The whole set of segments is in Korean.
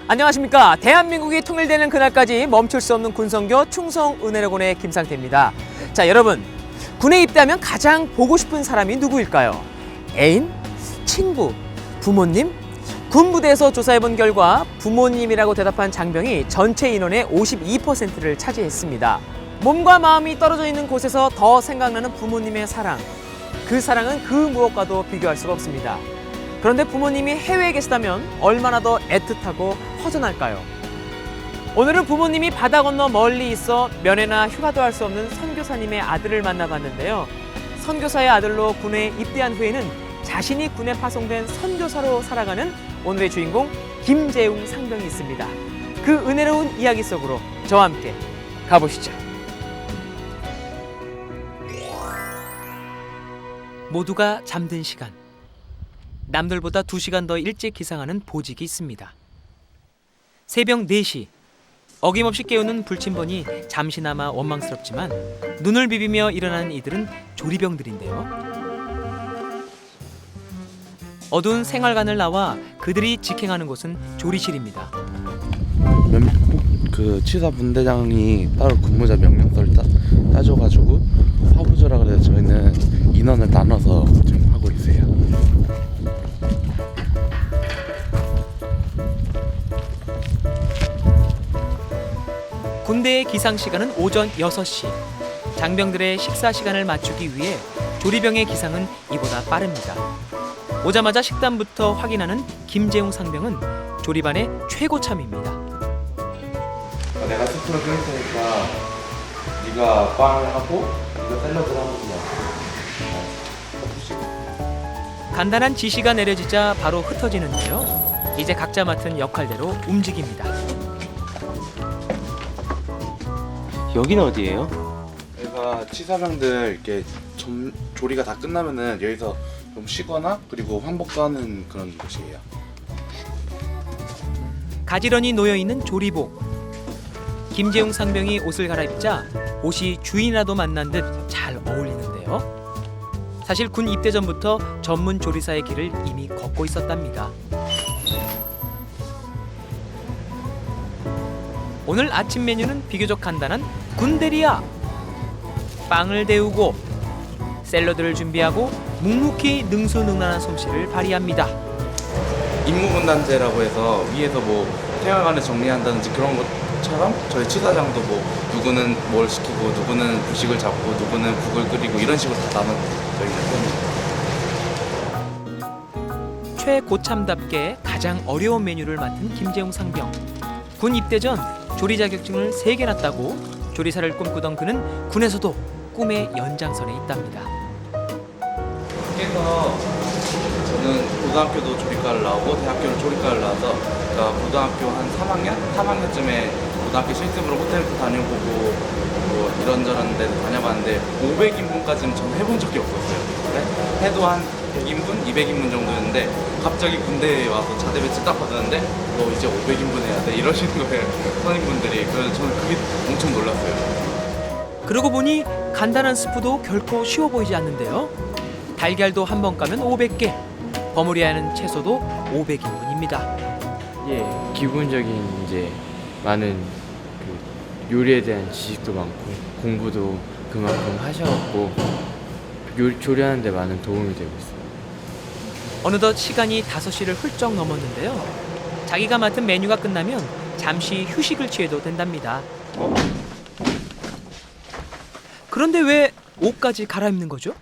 안녕하십니까. 대한민국이 통일되는 그날까지 멈출 수 없는 군성교 충성은혜로군의 김상태입니다. 자, 여러분, 군에 입대하면 가장 보고 싶은 사람이 누구일까요? 애인? 친구? 부모님? 군부대에서 조사해본 결과 부모님이라고 대답한 장병이 전체 인원의 52%를 차지했습니다. 몸과 마음이 떨어져 있는 곳에서 더 생각나는 부모님의 사랑. 그 사랑은 그 무엇과도 비교할 수가 없습니다. 그런데 부모님이 해외에 계시다면 얼마나 더 애틋하고 허전할까요? 오늘은 부모님이 바다 건너 멀리 있어 면회나 휴가도 할 수 없는 선교사님의 아들을 만나봤는데요. 선교사의 아들로 군에 입대한 후에는 자신이 군에 파송된 선교사로 살아가는 오늘의 주인공 김재웅 상병이 있습니다. 그 은혜로운 이야기 속으로 저와 함께 가보시죠. 모두가 잠든 시간. 남들보다 2시간 더 일찍 기상하는 보직이 있습니다. 새벽 4시. 어김없이 깨우는 불침번이 잠시나마 원망스럽지만 눈을 비비며 일어나는 이들은 조리병들인데요. 어두운 생활관을 나와 그들이 직행하는 곳은 조리실입니다. 그 치사 분대장이 따로 근무자 명령서를 따줘가지고 화부조라 그래서 저희는 인원을 나눠서 지금 하고 있어요. 군대의 기상 시간은 오전 6시. 장병들의 식사 시간을 맞추기 위해 조리병의 기상은 이보다 빠릅니다. 오자마자 식단부터 확인하는 김재웅 상병은 조리반의 최고참입니다. 내가 스프를 끓일 테니까 네가 빵을 하고 네가 샐러드를 하고 그냥. 간단한 지시가 내려지자 바로 흩어지는데요. 이제 각자 맡은 역할대로 움직입니다. 여기는 어디예요? 여기가 치사병들 이렇게 조리가 다 끝나면은 여기서 좀 쉬거나 그리고 환복도 하는 그런 곳이에요. 가지런히 놓여있는 조리복. 김재웅 상병이 옷을 갈아입자 옷이 주인이라도 만난 듯 잘 어울리는데요. 사실 군 입대 전부터 전문 조리사의 길을 이미 걷고 있었답니다. 오늘 아침 메뉴는 비교적 간단한 군대리야. 빵을 데우고 샐러드를 준비하고 묵묵히 능수능란한 솜씨를 발휘합니다. 임무분담제라고 해서 위에서 뭐 생활관을 정리한다든지 그런 것처럼 저희 치사장도 뭐 누구는 뭘 시키고 누구는 부식을 잡고 누구는 국을 끓이고 이런 식으로 다 나눠 저희는. 최고참답게 가장 어려운 메뉴를 맡은 김재웅 상병. 군 입대 전 조리 자격증을 3개나 따고 조리사를 꿈꾸던 그는 군에서도 꿈의 연장선에 있답니다. 그래서 저는 고등학교도 조리과를 나오고 대학교도 조리과를 나와서 그러니까 고등학교 한 3학년쯤에 고등학교 실습으로 호텔도 다녀보고 뭐 이런저런 데도 다녀봤는데 500인분까지는 저는 해본 적이 없었어요. 근데 해도 한 100인분, 200인분 정도였는데 갑자기 군대에 와서 자대 배치 딱 받았는데 너 이제 500인분 해야 돼 이러시는 거예요. 선임분들이. 그래서 저는 그게 엄청 놀랐어요. 그러고 보니 간단한 스프도 결코 쉬워 보이지 않는데요. 달걀도 한 번 까면 500개, 버무려야 하는 채소도 500인분입니다. 예, 기본적인 이제 많은 그 요리에 대한 지식도 많고 공부도 그만큼 하셔갖고 조리하는 데 많은 도움이 되고 있어요. 어느덧 시간이 5시를 훌쩍 넘었는데요. 자기가 맡은 메뉴가 끝나면 잠시 휴식을 취해도 된답니다. 그런데 왜 옷까지 갈아입는 거죠?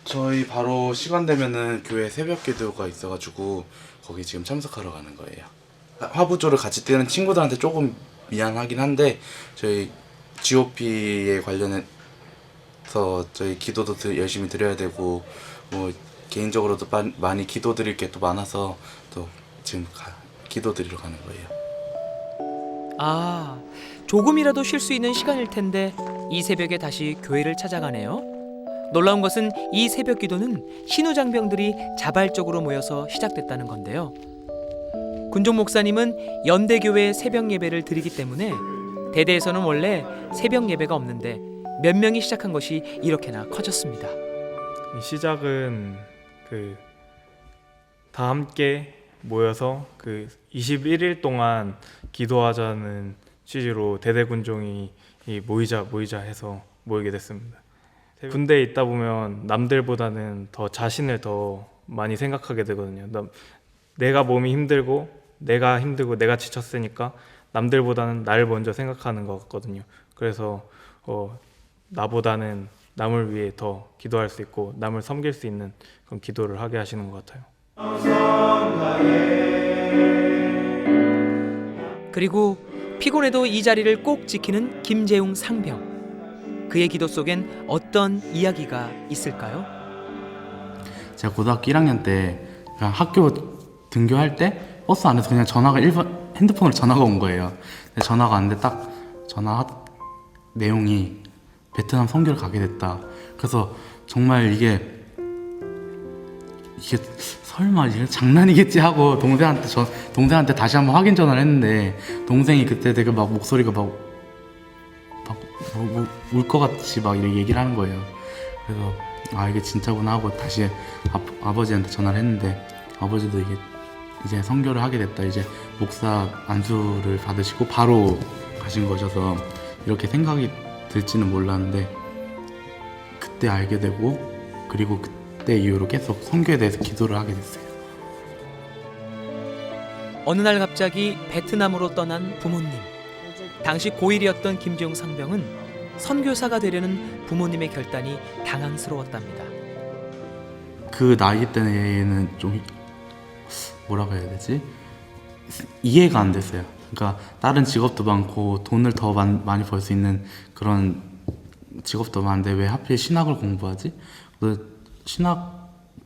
저희 바로 시간 되면은 교회 새벽 기도가 있어가지고 거기 지금 참석하러 가는 거예요. 화부조를 같이 뛰는 친구들한테 조금 미안하긴 한데 저희 GOP에 관련해서 저희 기도도 열심히 드려야 되고 뭐 개인적으로도 많이 기도 드릴 게 또 많아서 또 지금 기도 드리러 가는 거예요. 아, 조금이라도 쉴 수 있는 시간일 텐데 이 새벽에 다시 교회를 찾아가네요. 놀라운 것은 이 새벽 기도는 신우장병들이 자발적으로 모여서 시작됐다는 건데요. 군종 목사님은 연대교회 새벽 예배를 드리기 때문에 대대에서는 원래 새벽 예배가 없는데 몇 명이 시작한 것이 이렇게나 커졌습니다. 이 시작은 다 함께 모여서 그 21일 동안 기도하자는 취지로 대대군종이 모이자 해서 모이게 됐습니다. 군대에 있다 보면 남들보다는 더 자신을 더 많이 생각하게 되거든요. 내가 몸이 힘들고 내가 지쳤으니까 남들보다는 나를 먼저 생각하는 것 같거든요. 그래서 나보다는 남을 위해 더 기도할 수 있고 남을 섬길 수 있는 그런 기도를 하게 하시는 것 같아요. 그리고 피곤해도 이 자리를 꼭 지키는 김재웅 상병. 그의 기도 속엔 어떤 이야기가 있을까요? 제가 고등학교 1학년 때 그냥 학교 등교할 때 버스 안에서 그냥 핸드폰으로 전화가 온 거예요. 근데 전화가 왔는데 딱 전화 내용이 베트남 선교를 가게 됐다. 그래서 정말 이게 설마 이게 장난이겠지 하고 동생한테 다시 한번 확인 전화를 했는데 동생이 그때 되게 막 목소리가 막 울 것 같이 막 이렇게 얘기를 하는 거예요. 그래서 이게 진짜구나 하고 다시 아버지한테 전화를 했는데 아버지도 이제 선교를 하게 됐다. 이제 목사 안수를 받으시고 바로 가신 거셔서 이렇게 생각이 들지는 몰랐는데 그때 알게 되고 그리고 그때 이후로 계속 선교에 대해서 기도를 하게 됐어요. 어느 날 갑자기 베트남으로 떠난 부모님. 당시 고1이었던 김재웅 상병은 선교사가 되려는 부모님의 결단이 당황스러웠답니다. 그 나이 때는 좀 뭐라고 해야 되지? 이해가 안 됐어요. 그러니까 다른 직업도 많고 돈을 더 많이 벌 수 있는 그런 직업도 많은데 왜 하필 신학을 공부하지?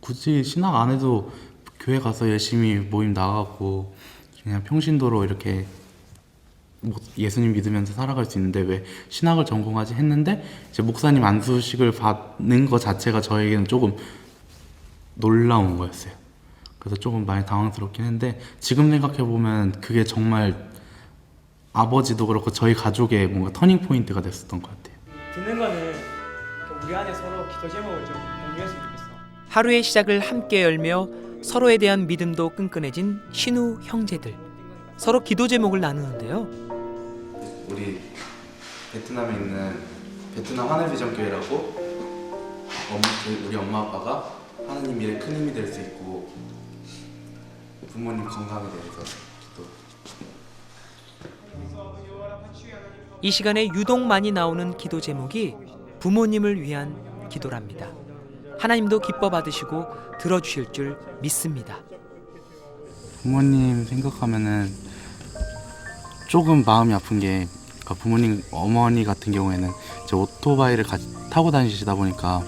굳이 신학 안 해도 교회 가서 열심히 모임 나가고 그냥 평신도로 이렇게 예수님 믿으면서 살아갈 수 있는데 왜 신학을 전공하지 했는데 이제 목사님 안수식을 받는 것 자체가 저에게는 조금 놀라운 거였어요. 그래서 조금 많이 당황스럽긴 했는데 지금 생각해보면 그게 정말 아버지도 그렇고 저희 가족의 뭔가 터닝 포인트가 됐었던 것 같아요. 듣는 거는 우리 안에 서로 기도 제목을 좀 공유했으면 좋겠어. 하루의 시작을 함께 열며 서로에 대한 믿음도 끈끈해진 신우 형제들. 서로 기도 제목을 나누는데요. 우리 베트남에 있는 베트남 하늘비전교회라고 우리 엄마 아빠가 하나님 일에 큰 힘이 될 수 있고 부모님 건강에 대해서 기도. 이 시간에 유독 많이 나오는 기도 제목이 부모님을 위한 기도랍니다. 하나님도 기뻐 받으시고 들어주실 줄 믿습니다. 부모님 생각하면은 조금 마음이 아픈 게 부모님 어머니 같은 경우에는 이제 오토바이를 타고 다니시다 보니까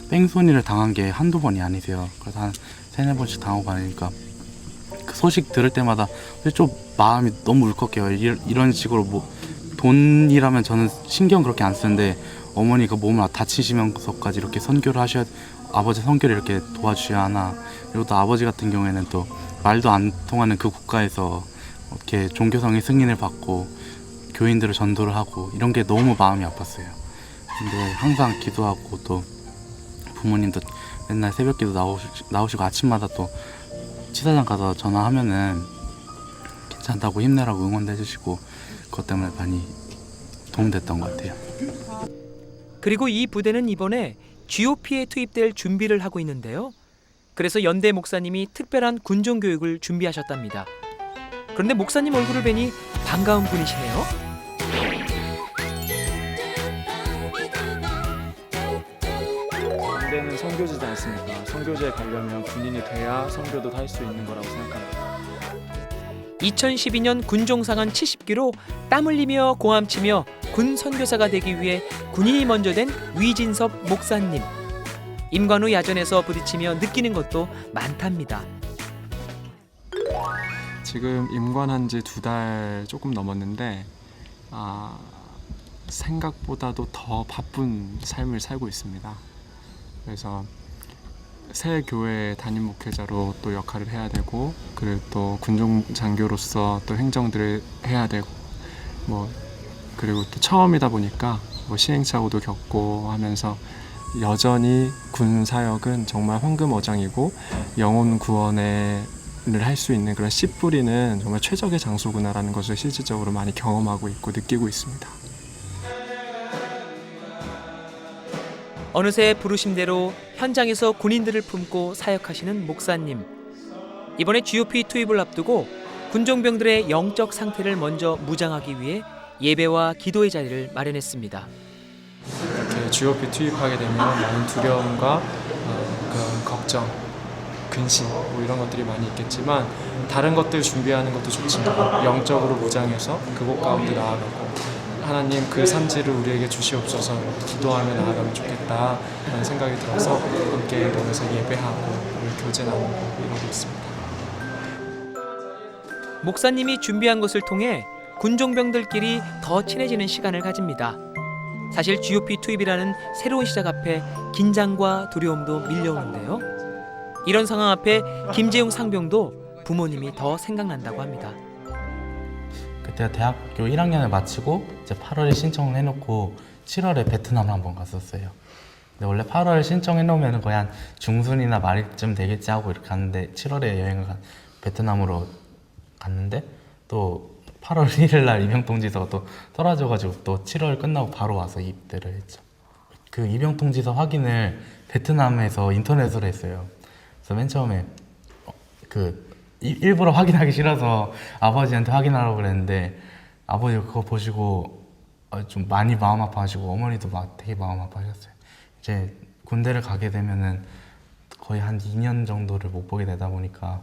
뺑소니를 당한 게 한두 번이 아니세요. 그래서 한 3-4번씩 당하고 가니까 그 소식 들을 때마다 좀 마음이 너무 울컥해요. 이런 식으로 돈이라면 저는 신경 그렇게 안 쓰는데 어머니가 몸을 다치시면서까지 이렇게 선교를 하셔야 아버지 선교를 이렇게 도와주셔야 하나. 그리고 또 아버지 같은 경우에는 또 말도 안 통하는 그 국가에서 이렇게 종교성의 승인을 받고 교인들을 전도를 하고 이런 게 너무 마음이 아팠어요. 근데 항상 기도하고 또 부모님도 맨날 새벽기도 나오시고 아침마다 또 치사장 가서 전화하면은 괜찮다고 힘내라고 응원도 해주시고 그것 때문에 많이 도움됐던 것 같아요. 그리고 이 부대는 이번에 GOP에 투입될 준비를 하고 있는데요. 그래서 연대 목사님이 특별한 군종 교육을 준비하셨답니다. 그런데 목사님 얼굴을 뵈니 반가운 분이시네요. 군대는 선교지지 않습니까? 선교지에 가려면 군인이 돼야 선교도 할 수 있는 거라고 생각합니다. 2012년 군종상한 70기로 땀 흘리며 고함치며 군 선교사가 되기 위해 군인이 먼저 된 위진섭 목사님. 임관우 야전에서 부딪히며 느끼는 것도 많답니다. 지금 임관한 지 2달 조금 넘었는데 생각보다도 더 바쁜 삶을 살고 있습니다. 그래서 새 교회 담임 목회자로 또 역할을 해야 되고 그리고 또 군종 장교로서 또 행정들을 해야 되고 그리고 또 처음이다 보니까 시행착오도 겪고 하면서 여전히 군 사역은 정말 황금어장이고 영혼 구원에 할 수 있는 그런 씨 뿌리는 정말 최적의 장소구나라는 것을 실질적으로 많이 경험하고 있고 느끼고 있습니다. 어느새 부르심대로 현장에서 군인들을 품고 사역하시는 목사님. 이번에 GOP 투입을 앞두고 군종병들의 영적 상태를 먼저 무장하기 위해 예배와 기도의 자리를 마련했습니다. 이렇게 GOP 투입하게 되면 많은 두려움과 그런 걱정, 근심 뭐 이런 것들이 많이 있겠지만 다른 것들 준비하는 것도 좋지만 영적으로 무장해서 그곳 가운데 나아가고 하나님 그 산지를 우리에게 주시옵소서 기도하며 나아가면 좋겠다라는 생각이 들어서 함께 모여서 예배하고 교제 나누고 이러고 있습니다. 목사님이 준비한 것을 통해 군종병들끼리 더 친해지는 시간을 가집니다. 사실 GOP 투입이라는 새로운 시작 앞에 긴장과 두려움도 밀려오는데요. 이런 상황 앞에 김재웅 상병도 부모님이 더 생각난다고 합니다. 그때가 대학교 1학년을 마치고 이제 8월에 신청을 해놓고 7월에 베트남을 한번 갔었어요. 근데 원래 8월에 신청해 놓으면 거의 한 중순이나 말쯤 되겠지 하고 이렇게 갔는데 7월에 베트남으로 갔는데 또 8월 1일 날 입영통지서가 또 떨어져가지고 또 7월 끝나고 바로 와서 입대를 했죠. 그 입영통지서 확인을 베트남에서 인터넷으로 했어요. 그래서 맨 처음에 일부러 확인하기 싫어서 아버지한테 확인하라고 그랬는데 아버지가 그거 보시고 좀 많이 마음 아파하시고 어머니도 막 되게 마음 아파하셨어요. 이제 군대를 가게 되면은 거의 한 2년 정도를 못 보게 되다 보니까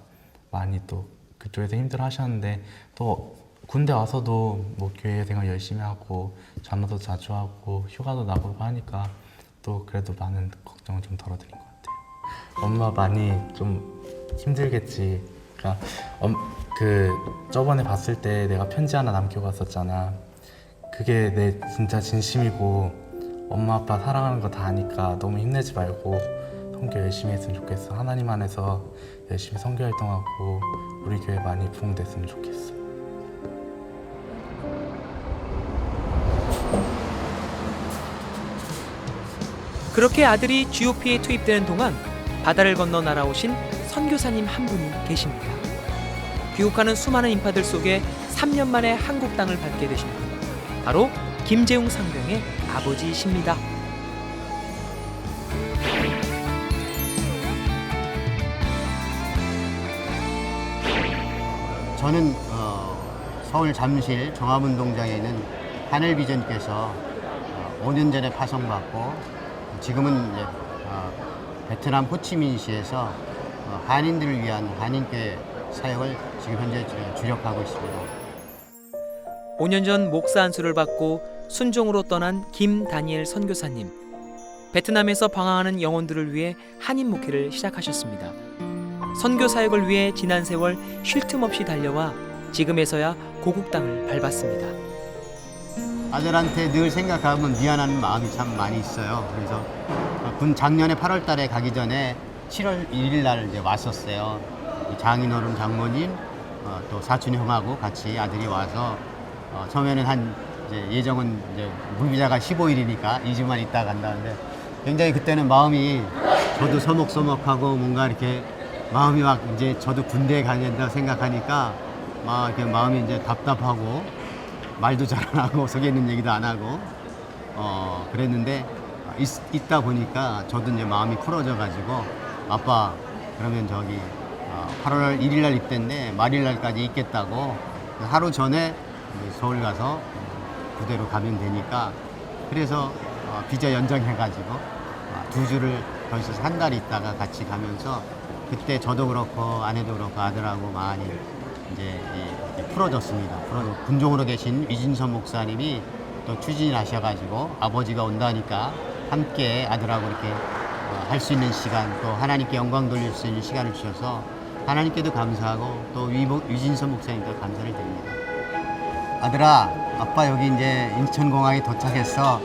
많이 또 그쪽에서 힘들어 하셨는데 또 군대 와서도 뭐 교회 생활 열심히 하고 전화도 자주 하고 휴가도 나고 하니까 또 그래도 많은 걱정을 좀 덜어드린 것 같아요. 엄마 많이 좀 힘들겠지. 그러니까 저번에 봤을 때 내가 편지 하나 남겨갔었잖아. 그게 내 진짜 진심이고 엄마 아빠 사랑하는 거 다 아니까 너무 힘내지 말고 선교 열심히 했으면 좋겠어. 하나님 안에서 열심히 선교 활동하고 우리 교회 많이 부흥됐으면 좋겠어. 그렇게 아들이 GOP에 투입되는 동안 바다를 건너 날아오신 선교사님 한 분이 계십니다. 귀국하는 수많은 인파들 속에 3년 만에 한국 땅을 밟게 되신 분, 바로 김재웅 상병의 아버지이십니다. 저는 서울 잠실 종합운동장에 있는 하늘비전께서 5년 전에 파송받고 지금은 이제 베트남 호치민시에서 한인들을 위한 한인교회 사역을 지금 현재 주력하고 있습니다. 5년 전 목사 안수를 받고 순종으로 떠난 김다니엘 선교사님. 베트남에서 방황하는 영혼들을 위해 한인 목회를 시작하셨습니다. 선교 사역을 위해 지난 세월 쉴 틈 없이 달려와 지금에서야 고국 땅을 밟았습니다. 아들한테 늘 생각하면 미안한 마음이 참 많이 있어요. 그래서 작년에 8월 달에 가기 전에 7월 1일 날 이제 왔었어요. 장인어른 장모님 또 사촌 형하고 같이 아들이 와서 처음에는 예정은 이제 무비자가 15일이니까 2주만 있다 간다는데 굉장히 그때는 마음이 저도 서먹서먹하고 뭔가 이렇게 마음이 막 이제 저도 군대에 가야 된다 생각하니까 막 이렇게 마음이 이제 답답하고 말도 잘 안 하고 속에 있는 얘기도 안 하고 그랬는데 있다 보니까 저도 이제 마음이 풀어져 가지고 아빠 그러면 8월 1일 날 입대인데 말일 날까지 있겠다고 하루 전에 서울 가서 부대로 가면 되니까 그래서 비자 연장해 가지고 2주를 더 있어서 한 달 있다가 같이 가면서 그때 저도 그렇고 아내도 그렇고 아들하고 많이 이제 풀어졌습니다. 군종으로 계신 위진선 목사님이 또 추진하셔가지고 아버지가 온다니까 함께 아들하고 이렇게 할 수 있는 시간 또 하나님께 영광 돌릴 수 있는 시간을 주셔서 하나님께도 감사하고 또 위진선 목사님도 감사를 드립니다. 아들아, 아빠 여기 이제 인천공항에 도착했어.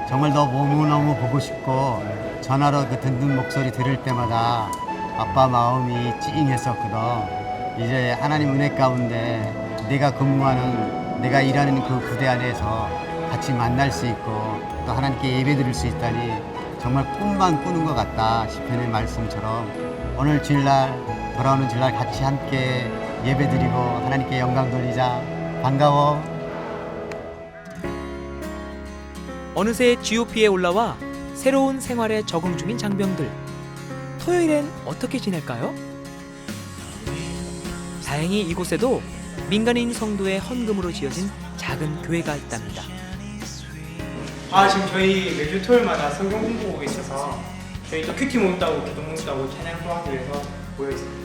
정말 너 너무너무 보고 싶고 전화로 그 듣는 목소리 들을 때마다 아빠 마음이 찡했었거든. 이제 하나님 은혜 가운데 내가 일하는 그 부대 안에서 같이 만날 수 있고 또 하나님께 예배 드릴 수 있다니 정말 꿈만 꾸는 것 같다. 시편의 말씀처럼 오늘 주일날 돌아오는 주일날 같이 함께 예배드리고 하나님께 영광 돌리자. 반가워. 어느새 GOP에 올라와 새로운 생활에 적응 중인 장병들. 토요일엔 어떻게 지낼까요? 다행히 이곳에도 민간인 성도의 헌금으로 지어진 작은 교회가 있답니다. 지금 저희 매주 토요일마다 성경 공부가 있어서 저희 또 큐티 모였다고 기도 모였다고 찬양도 하기 위해서 모여 있습니다.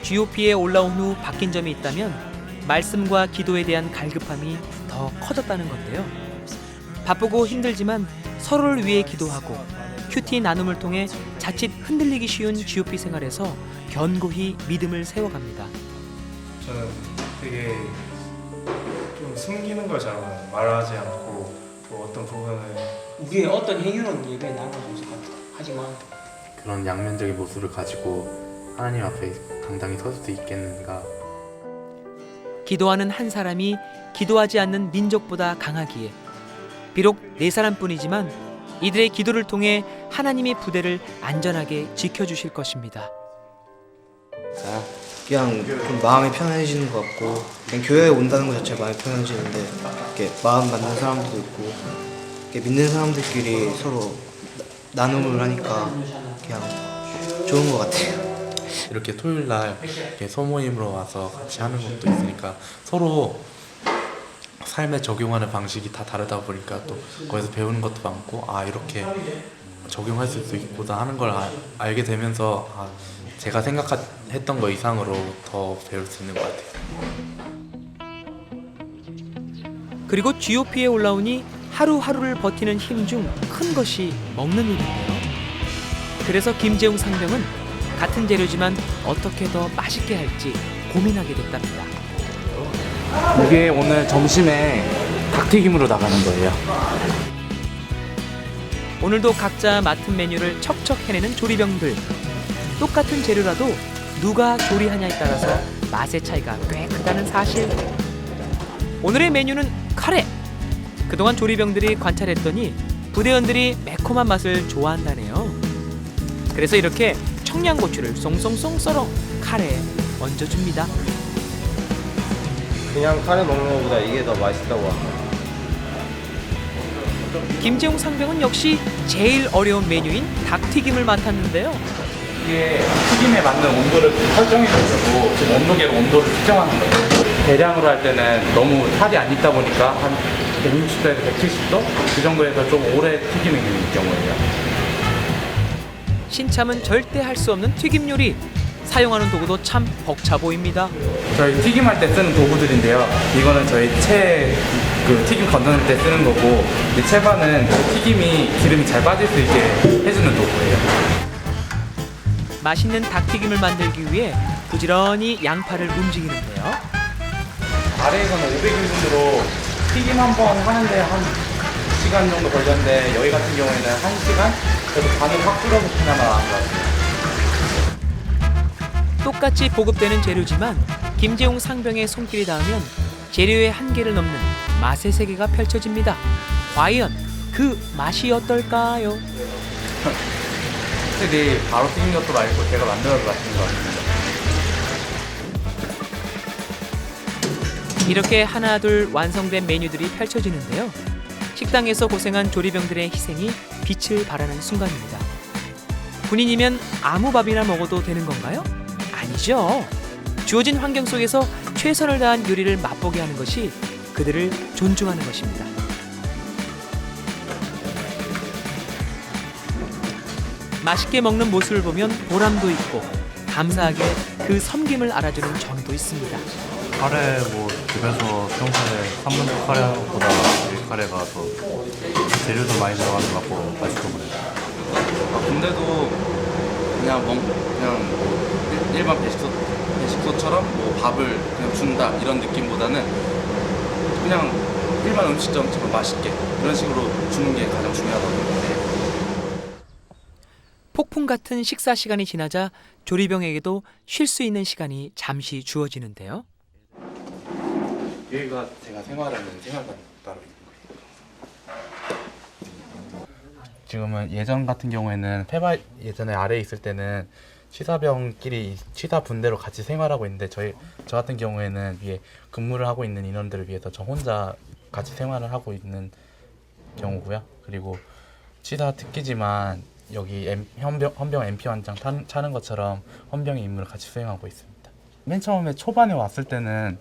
GOP에 올라온 후 바뀐 점이 있다면 말씀과 기도에 대한 갈급함이 더 커졌다는 건데요. 바쁘고 힘들지만 서로를 위해 기도하고 큐티 나눔을 통해 자칫 흔들리기 쉬운 GOP 생활에서 견고히 믿음을 세워갑니다. 저는 되게 좀 숨기는 걸 잘하는 말하지 않고 또 어떤 부분을 우리의 어떤 행위로는 예배에 나가는 것 같아. 하지만 그런 양면적인 모습을 가지고 하나님 앞에 당당히 설 수 있겠는가. 기도하는 한 사람이 기도하지 않는 민족보다 강하기에 비록 4사람뿐이지만 이들의 기도를 통해 하나님의 부대를 안전하게 지켜주실 것입니다. 그냥 좀 마음이 편해지는 것 같고 그냥 교회에 온다는 것 자체가 마음이 편해지는데 이렇게 마음 맞는 사람들도 있고 이렇게 믿는 사람들끼리 서로 나눔을 하니까 그냥 좋은 것 같아요. 이렇게 토요일 날 이렇게 소모임으로 와서 같이 하는 것도 있으니까 서로 삶에 적용하는 방식이 다 다르다 보니까 또 거기서 배우는 것도 많고 이렇게 적용할 수 있구나 하는 걸 알게 되면서 제가 생각했던 것 이상으로 더 배울 수 있는 것 같아요. 그리고 GOP에 올라오니 하루하루를 버티는 힘 중 큰 것이 먹는 일인데요. 그래서 김재웅 상병은 같은 재료지만 어떻게 더 맛있게 할지 고민하게 됐답니다. 이게 오늘 점심에 닭튀김으로 나가는 거예요. 오늘도 각자 맡은 메뉴를 척척 해내는 조리병들. 똑같은 재료라도 누가 조리하냐에 따라서 맛의 차이가 꽤 크다는 사실. 오늘의 메뉴는 카레. 그동안 조리병들이 관찰했더니 부대원들이 매콤한 맛을 좋아한다네요. 그래서 이렇게 청양고추를 송송송 썰어 카레에 얹어줍니다. 그냥 카레 먹는 것보다 이게 더 맛있다고 합니다. 김재웅 상병은 역시 제일 어려운 메뉴인 닭튀김을 맡았는데요. 이게 튀김에 맞는 온도를 설정해주고 지금 온도계로 온도를 측정하는 거예요. 대량으로 할 때는 너무 살이 안 익다 보니까 한 160도에서 170도? 그 정도에서 좀 오래 튀기는 경우예요. 신참은 절대 할 수 없는 튀김 요리. 사용하는 도구도 참 벅차 보입니다. 저희 튀김할 때 쓰는 도구들인데요. 이거는 저희 튀김 건져낼 때 쓰는 거고, 이 채반은 튀김이 기름이 잘 빠질 수 있게 해주는 도구예요. 맛있는 닭튀김을 만들기 위해 부지런히 양파를 움직이는데요. 아래에서는 500일 정도로 튀김 한 번 하는데 한 2시간 정도 걸렸는데 여기 같은 경우에는 1시간? 그래서 간을 확 줄여서 그나마 나은 것 같아요. 똑같이 보급되는 재료지만 김재웅 상병의 손길이 닿으면 재료의 한계를 넘는 맛의 세계가 펼쳐집니다. 과연 그 맛이 어떨까요? 확실히 바로 튀긴 것도 맛있고 제가 만들어도 맛있는 것 같습니다. 이렇게 하나둘 완성된 메뉴들이 펼쳐지는데요. 식당에서 고생한 조리병들의 희생이 빛을 발하는 순간입니다. 군인이면 아무 밥이나 먹어도 되는 건가요? 아니죠. 주어진 환경 속에서 최선을 다한 요리를 맛보게 하는 것이 그들을 존중하는 것입니다. 맛있게 먹는 모습을 보면 보람도 있고 감사하게 그 섬김을 알아주는 정도 있습니다. 카레 집에서 평소에 3분 카레보다 이 카레가 더 재료도 많이 들어가는 것 같고 맛있고 그래요. 근데도 일반 배식소처럼 밥을 그냥 준다 이런 느낌보다는 그냥 일반 음식점처럼 맛있게 그런 식으로 주는 게 가장 중요하다고 생각해요. 폭풍 같은 식사 시간이 지나자 조리병에게도 쉴 수 있는 시간이 잠시 주어지는데요. 여기가 제가 생활하는 생활관 따로 있는 거예요. 지금은 예전 같은 경우에는 예전에 아래에 있을 때는 취사병끼리 취사 분대로 같이 생활하고 있는데 저 같은 경우에는 위에 근무를 하고 있는 인원들을 위해서 저 혼자 같이 생활을 하고 있는 경우고요. 그리고 취사 특기지만 여기 헌병 MP 완장 차는 것처럼 헌병의 임무를 같이 수행하고 있습니다. 맨 처음에 초반에 왔을 때는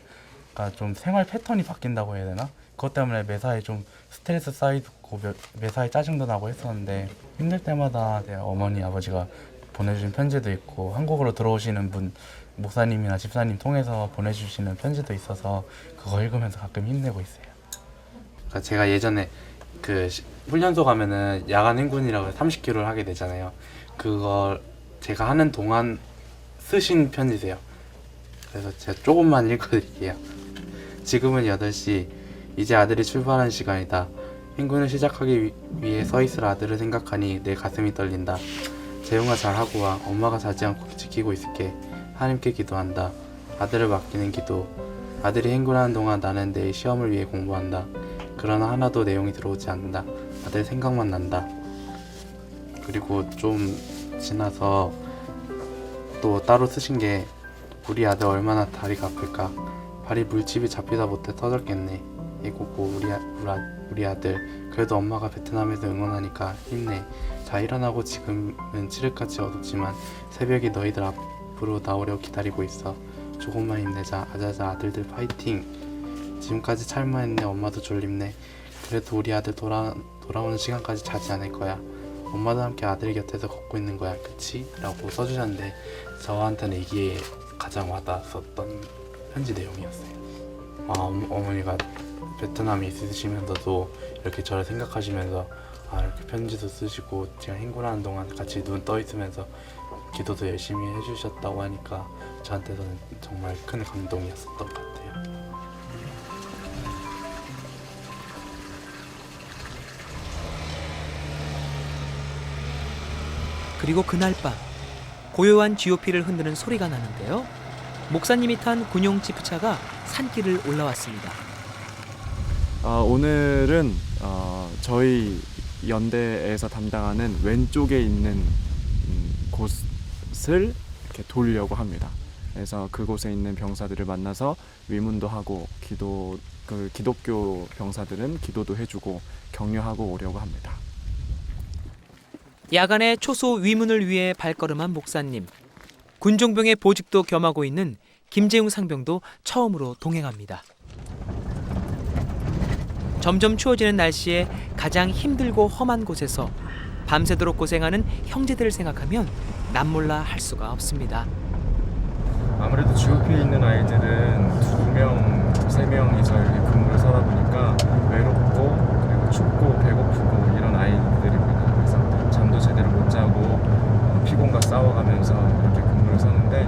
그러니까 좀 생활 패턴이 바뀐다고 해야 되나? 그것 때문에 매사에 좀 스트레스 쌓이고 매사에 짜증도 나고 했었는데 힘들 때마다 어머니 아버지가 보내주신 편지도 있고 한국으로 들어오시는 분 목사님이나 집사님 통해서 보내주시는 편지도 있어서 그거 읽으면서 가끔 힘내고 있어요. 그러니까 제가 예전에 그 훈련소 가면은 야간 행군이라고 해서 30km를 하게 되잖아요. 그걸 제가 하는 동안 쓰신 편지세요. 그래서 제가 조금만 읽어드릴게요. 지금은 8시. 이제 아들이 출발하는 시간이다. 행군을 시작하기 위해 서있을 아들을 생각하니 내 가슴이 떨린다. 재용아 잘하고 와. 엄마가 자지 않고 지키고 있을게. 하나님께 기도한다. 아들을 맡기는 기도. 아들이 행군하는 동안 나는 내일 시험을 위해 공부한다. 그러나 하나도 내용이 들어오지 않는다. 아들 생각만 난다. 그리고 좀 지나서 또 따로 쓰신 게 우리 아들 얼마나 다리가 아플까. 발이 물집이 잡히다 못해 터졌겠네. 애고고 우리 아들. 그래도 엄마가 베트남에서 응원하니까 힘내. 자 일어나고 지금은 칠흑같이 어둡지만 새벽이 너희들 앞으로 나오려고 기다리고 있어. 조금만 힘내자. 아자자 아들들 파이팅. 지금까지 참아했네. 엄마도 졸립네. 그래도 우리 아들 돌아오는 시간까지 자지 않을 거야. 엄마도 함께 아들 곁에서 걷고 있는 거야. 그치? 라고 써주셨는데 저한테는 이게 가장 와닿았었던 편지 내용이었어요. 어머니가 베트남에 있으시면서도 이렇게 저를 생각하시면서 이렇게 편지도 쓰시고 제가 행군하는 동안 같이 눈 떠 있으면서 기도도 열심히 해주셨다고 하니까 저한테는 정말 큰 감동이었었던 것 같아요. 그리고 그날 밤 고요한 GOP를 흔드는 소리가 나는데요. 목사님이 탄 군용 지프차가 산길을 올라왔습니다. 오늘은 저희 연대에서 담당하는 왼쪽에 있는 곳을 이렇게 돌려고 합니다. 그래서 그곳에 있는 병사들을 만나서 위문도 하고 기독교 병사들은 기도도 해주고 격려하고 오려고 합니다. 야간에 초소 위문을 위해 발걸음한 목사님. 군종병의 보직도 겸하고 있는 김재웅 상병도 처음으로 동행합니다. 점점 추워지는 날씨에 가장 힘들고 험한 곳에서 밤새도록 고생하는 형제들을 생각하면 남몰라 할 수가 없습니다. 아무래도 GOP에 있는 아이들은 2명, 3명이서 이렇게 근무를 서다 보니까 외롭고 그리고 춥고 배고프고 이런 아이들입니다. 그래서 잠도 제대로 못 자고 피곤과 싸워가면서 이렇게 근무를 서는데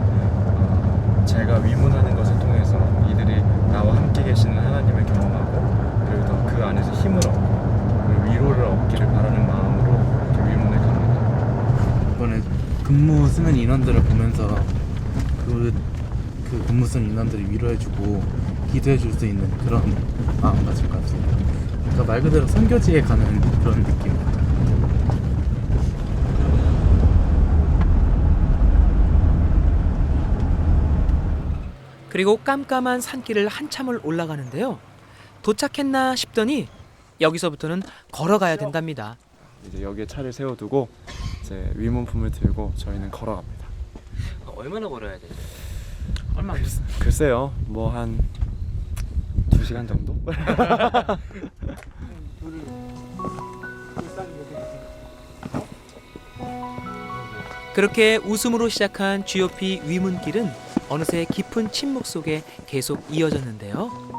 제가 위문하는 것을 통해서 이들이 나와 함께 계시는 하나님을 경험하고 그리고 또 그 안에서 힘을 얻고 그리고 위로를 얻기를 바라는 마음으로 이렇게 위문을 갑니다. 이번에 근무 쓰는 인원들을 보면서 그 근무 쓰는 인원들이 위로해주고 기도해줄 수 있는 그런 마음가짐 같습니다. 그러니까 말 그대로 선교지에 가는 그런 느낌입니다. 그리고 깜깜한 산길을 한참을 올라가는데요. 도착했나 싶더니 여기서부터는 걸어가야 된답니다. 이제 여기에 차를 세워두고 이제 위문품을 들고 저희는 걸어갑니다. 얼마나 걸어야 되죠? 글쎄요, 뭐 한 2시간 정도? 그렇게 웃음으로 시작한 GOP 위문길은 어느새 깊은 침묵 속에 계속 이어졌는데요.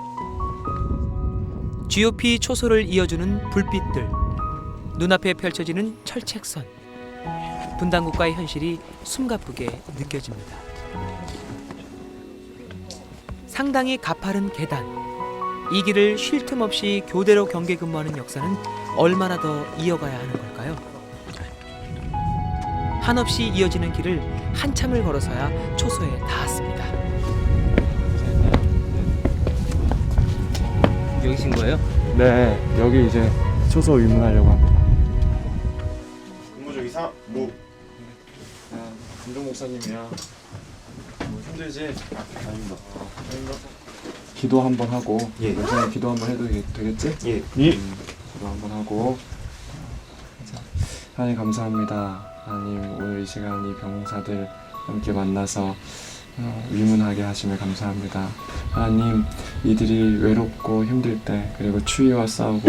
GOP 초소를 이어주는 불빛들, 눈앞에 펼쳐지는 철책선, 분당국가의 현실이 숨가쁘게 느껴집니다. 상당히 가파른 계단, 이 길을 쉴 틈 없이 교대로 경계 근무하는 역사는 얼마나 더 이어가야 하는 걸까요? 한없이 이어지는 길을 한참을 걸어서야 초소에 닿았습니다. 여기신 거예요? 네, 여기 이제 초소 위문하려고 합니다. 자, 김종 목사님이야. 힘들지? 아닙니다. 기도 한번 하고, 목사님 기도 한번 해도 되겠지? 예. 기도 한번 하고. 자, 하나님 감사합니다. 하나님 오늘 이 시간 이 병사들 함께 만나서 위문하게 하심을 감사합니다. 하나님 이들이 외롭고 힘들 때 그리고 추위와 싸우고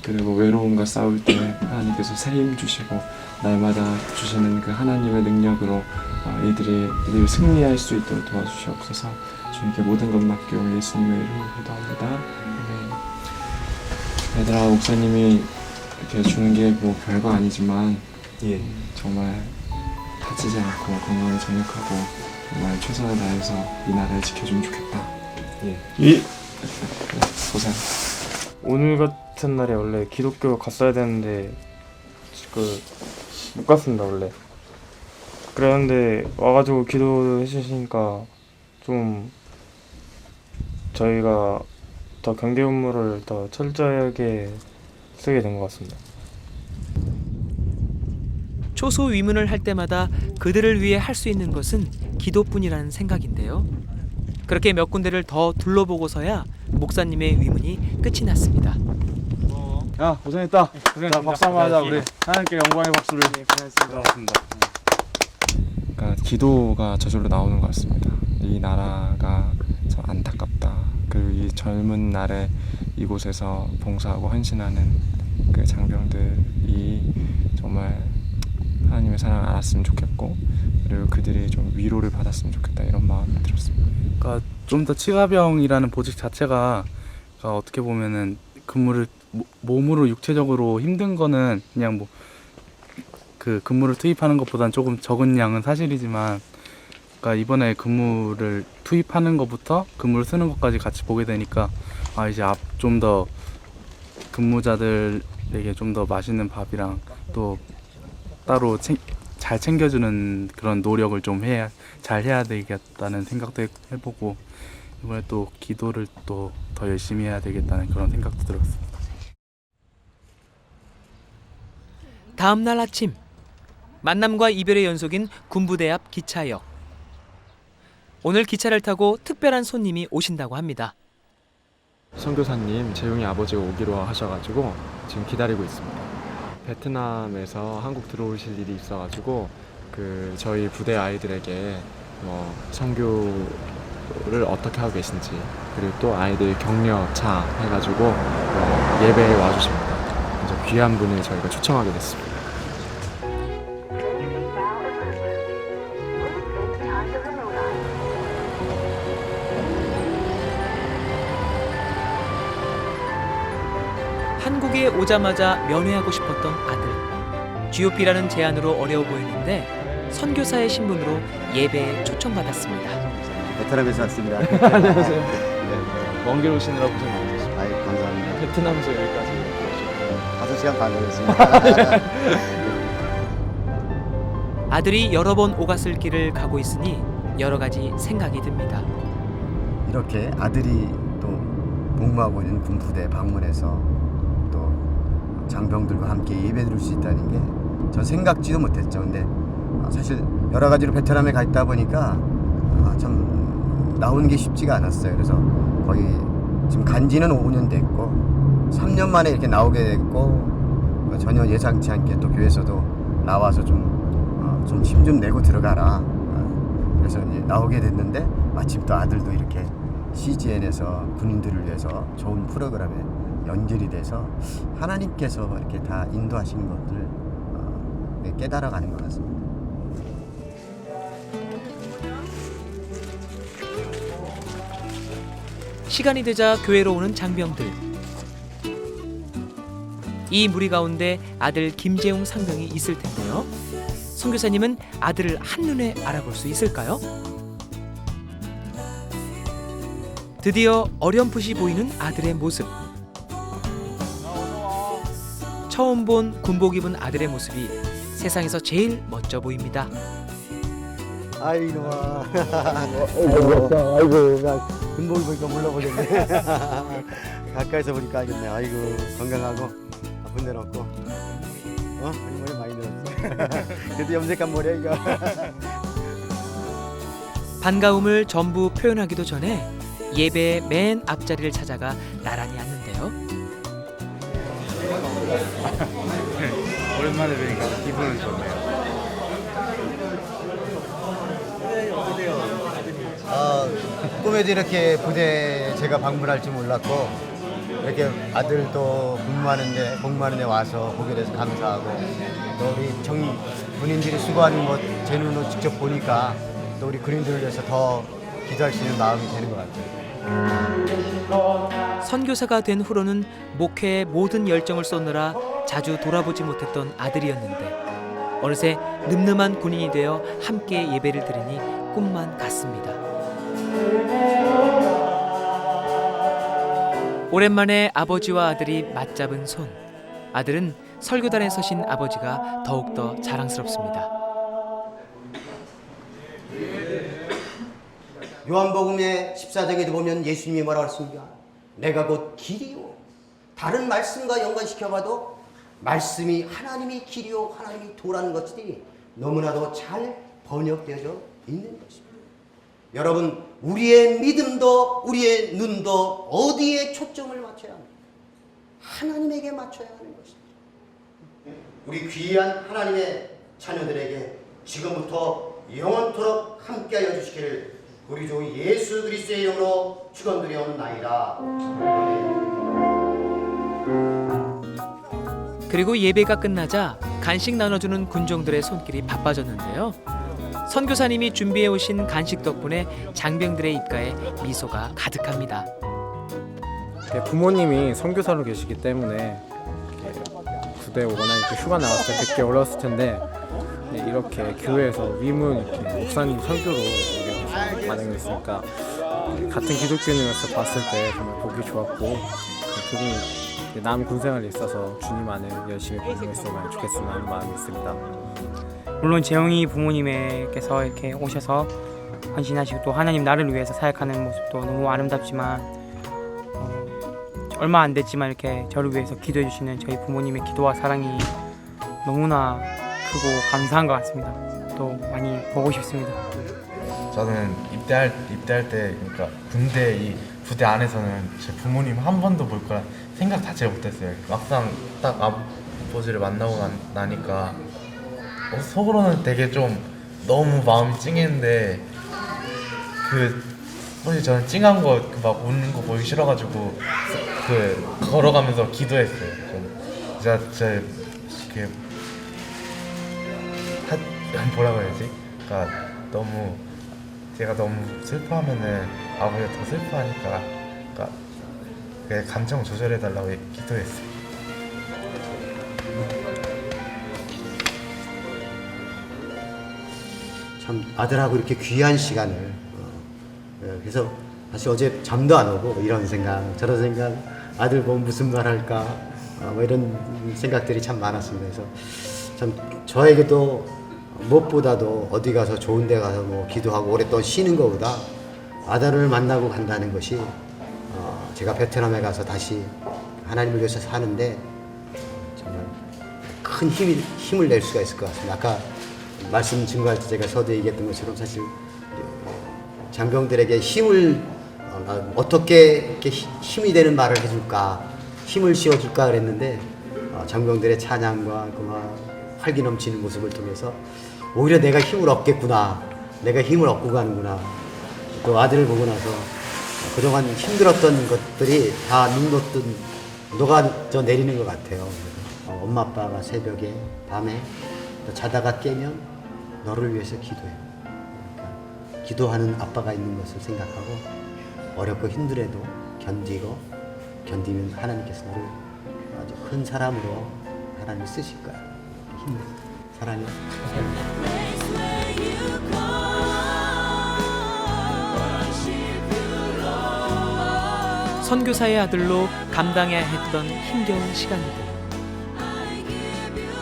그리고 외로움과 싸울 때 하나님께서 새 힘 주시고 날마다 주시는 그 하나님의 능력으로 이들이 늘 승리할 수 있도록 도와주시옵소서. 주님께 모든 것 맡기오 예수님의 이름으로 기도합니다. 아멘. 얘들아, 목사님이 이렇게 주는 게 뭐 별거 아니지만 정말 다치지 않고 건강히 전역하고 정말 최선을 다해서 이 나라를 지켜주면 좋겠다. 고생. 오늘 같은 날에 원래 기독교 갔어야 되는데 못 갔습니다 원래. 그랬는데 와가지고 기도해 주시니까 좀 저희가 더 경계 업무를 더 철저하게 쓰게 된 것 같습니다. 초소 위문을 할 때마다 그들을 위해 할 수 있는 것은 기도뿐이라는 생각인데요. 그렇게 몇 군데를 더 둘러보고서야 목사님의 위문이 끝이 났습니다. 야, 고생했다. 자, 박수 한번 하자. 우리 하나님께 영광의 박수를. 고맙습니다. 그러니까 기도가 저절로 나오는 것 같습니다. 이 나라가 참 안타깝다. 그리고 이 젊은 날에 이곳에서 봉사하고 헌신하는 그 장병들이 정말 하나님의 사랑을 알았으면 좋겠고, 그리고 그들이 좀 위로를 받았으면 좋겠다, 이런 마음이 들었습니다. 그러니까 좀 더 치과병이라는 보직 자체가 어떻게 보면은 근무를 몸으로 육체적으로 힘든 거는 그냥 뭐 그 근무를 투입하는 것보다는 조금 적은 양은 사실이지만, 그러니까 이번에 근무를 투입하는 것부터 근무를 쓰는 것까지 같이 보게 되니까 이제 좀 더 근무자들에게 좀 더 맛있는 밥이랑 또 따로 잘 챙겨주는 그런 노력을 좀 잘 해야 되겠다는 생각도 해보고, 이번에 또 기도를 또 더 열심히 해야 되겠다는 그런 생각도 들었습니다. 다음 날 아침, 만남과 이별의 연속인 군부대 앞 기차역. 오늘 기차를 타고 특별한 손님이 오신다고 합니다. 선교사님, 재용이 아버지가 오기로 하셔가지고 지금 기다리고 있습니다. 베트남에서 한국 들어오실 일이 있어가지고 저희 부대 아이들에게 선교를 어떻게 하고 계신지, 그리고 또 아이들 격려차 해가지고 예배에 와주십니다. 그래서 귀한 분을 저희가 초청하게 됐습니다. 한국에 오자마자 면회하고 싶었던 아들. GOP라는 제안으로 어려워 보이는데 선교사의 신분으로 예배에 초청받았습니다. 베트남에서 왔습니다. 안녕하세요. 먼 길 오시느라 고생 많으셨습니다. 아이, 감사합니다. 베트남에서 여기까지 5시간 반 걸렸습니다. 아들이 여러 번 오갔을 길을 가고 있으니 여러 가지 생각이 듭니다. 이렇게 아들이 또 복무하고 있는 군부대 방문해서 또 장병들과 함께 예배 드릴 수 있다는 게 전 생각지도 못했죠. 근데 사실 여러 가지로 베트남에 가 있다 보니까 참 나오는 게 쉽지가 않았어요. 그래서 거의 지금 간지는 5년 됐고 3년 만에 이렇게 나오게 됐고, 전혀 예상치 않게 또 교회에서도 나와서 좀 힘 좀 내고 들어가라. 그래서 이제 나오게 됐는데 마침 또 아들도 이렇게 CGN에서 군인들을 위해서 좋은 프로그램에 연결이 돼서 하나님께서 이렇게 다 인도하시는 것들을 깨달아가는 것 같습니다. 시간이 되자 교회로 오는 장병들. 이 무리 가운데 아들 김재웅 상병이 있을 텐데요. 선교사님은 아들을 한눈에 알아볼 수 있을까요? 드디어 어렴풋이 보이는 아들의 모습. 처음 본 군복 입은 아들의 모습이 세상에서 제일 멋져 보입니다. 아이고, 아이고, 나 군복을 보니까 몰라보겠네. 가까이서 보니까 알겠네. 아이고, 건강하고 아픈 데는 없고, 할머니 많이 들었어. 그래도 염색한 머리야 이거. 반가움을 전부 표현하기도 전에 예배의 맨 앞자리를 찾아가 나란히 앉는데요. 오랜만에 뵈니까 기분은 좋네요. 꿈에도 이렇게 부대 제가 방문할 줄 몰랐고 이렇게 아들도 복무하는 데 와서 보게 돼서 감사하고 또 우리 군인들이 수고하는 것 제 눈으로 직접 보니까 또 우리 군인들을 위해서 더 기도할 수 있는 마음이 되는 것 같아요. 선교사가 된 후로는 목회에 모든 열정을 쏟느라 자주 돌아보지 못했던 아들이었는데 어느새 늠름한 군인이 되어 함께 예배를 드리니 꿈만 같습니다. 오랜만에 아버지와 아들이 맞잡은 손. 아들은 설교단에 서신 아버지가 더욱더 자랑스럽습니다. 요한복음의 14장에도 보면 예수님이 뭐라고 했습니까? 내가 곧 길이요. 다른 말씀과 연관시켜봐도 말씀이 하나님이 길이요 하나님이 도라는 것들이 너무나도 잘 번역되어져 있는 것입니다. 여러분, 우리의 믿음도 우리의 눈도 어디에 초점을 맞춰야 합니까? 하나님에게 맞춰야 하는 것입니다. 우리 귀한 하나님의 자녀들에게 지금부터 영원토록 함께하여 주시기를 우리 주 예수 그리스도의 이름으로 축원드려옵나이다. 그리고 예배가 끝나자 간식 나눠주는 군종들의 손길이 바빠졌는데요. 선교사님이 준비해 오신 간식 덕분에 장병들의 입가에 미소가 가득합니다. 부모님이 선교사로 계시기 때문에 부대 오거나 이렇게 휴가 나왔을 때 뵙기 어려웠을 텐데 이렇게 교회에서 위문 이렇게 목사님 설교로 오게 만나게 됐으니까 같은 기독교인으로서 봤을 때 정말 보기 좋았고 그분이 남 군생활에 있어서 주님 안에 열심히 공부했으면 좋겠으면 하는 마음이 있습니다. 물론 재영이 부모님께서 이렇게 오셔서 헌신하시고 또 하나님 나를 위해서 사역하는 모습도 너무 아름답지만 얼마 안 됐지만 이렇게 저를 위해서 기도해 주시는 저희 부모님의 기도와 사랑이 너무나 크고 감사한 것 같습니다. 또 많이 보고 싶습니다. 저는 입대할 때 그러니까 이 부대 안에서는 제 부모님 한 번도 볼 거라 생각 자체를 못했어요. 막상 딱 아버지를 만나고 나니까 속으로는 되게 좀 너무 마음이 찡했는데 사실 저는 찡한 거 막 웃는 거 보기 싫어가지고 걸어가면서 기도했어요. 진짜 뭐라고 해야지? 그러니까 제가 너무 슬퍼하면은 아버지가 더 슬퍼하니까 그러니까 감정 조절해달라고 기도했어요. 참 아들하고 이렇게 귀한 시간을 그래서 사실 어제 잠도 안 오고 이런 생각 저런 생각 아들 보면 무슨 말 할까 뭐 이런 생각들이 참 많았습니다. 그래서 참 저에게도 무엇보다도 어디 가서 좋은 데 가서 뭐 기도하고 오랫동안 쉬는 것보다 아들을 만나고 간다는 것이 제가 베트남에 가서 다시 하나님을 위해서 사는데 정말 큰 힘을 낼 수가 있을 것 같습니다. 아까 말씀 증거할 때 제가 서두에 얘기했던 것처럼 사실 장병들에게 힘을 어떻게 이렇게 힘이 되는 말을 해줄까 힘을 씌워줄까 그랬는데 장병들의 찬양과 그 활기 넘치는 모습을 통해서 오히려 내가 힘을 얻겠구나 내가 힘을 얻고 가는구나 또 아들을 보고 나서 그동안 힘들었던 것들이 다 녹아져 내리는 것 같아요. 엄마 아빠가 새벽에 밤에 자다가 깨면 너를 위해서 기도해. 그러니까 기도하는 아빠가 있는 것을 생각하고 어렵고 힘들어도 견디면 하나님께서 너를 아주 큰 사람으로 하나님이 쓰실 거야. 힘내. 사랑해. 선교사의 아들로 감당해야 했던 힘겨운 시간들.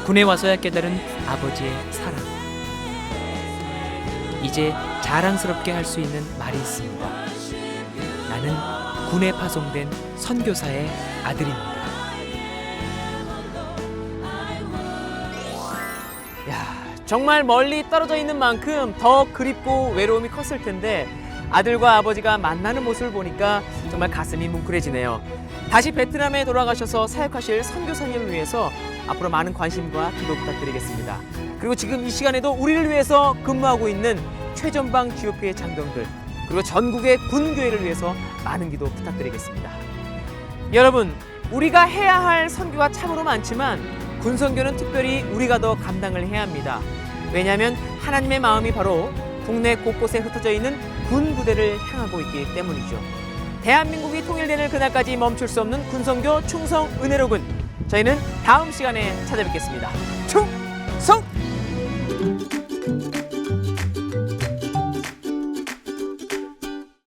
군에 와서야 깨달은 아버지의 사랑. 이제 자랑스럽게 할 수 있는 말이 있습니다. 나는 군에 파송된 선교사의 아들입니다. 야, 정말 멀리 떨어져 있는 만큼 더 그립고 외로움이 컸을 텐데 아들과 아버지가 만나는 모습을 보니까 정말 가슴이 뭉클해지네요. 다시 베트남에 돌아가셔서 사역하실 선교사님을 위해서 앞으로 많은 관심과 기도 부탁드리겠습니다. 그리고 지금 이 시간에도 우리를 위해서 근무하고 있는 최전방 GOP의 장병들 그리고 전국의 군교회를 위해서 많은 기도 부탁드리겠습니다. 여러분, 우리가 해야 할 선교가 참으로 많지만 군선교는 특별히 우리가 더 감당을 해야 합니다. 왜냐하면 하나님의 마음이 바로 국내 곳곳에 흩어져 있는 군 부대를 향하고 있기 때문이죠. 대한민국이 통일되는 그날까지 멈출 수 없는 군선교 충성 은혜로군. 저희는 다음 시간에 찾아뵙겠습니다. 충!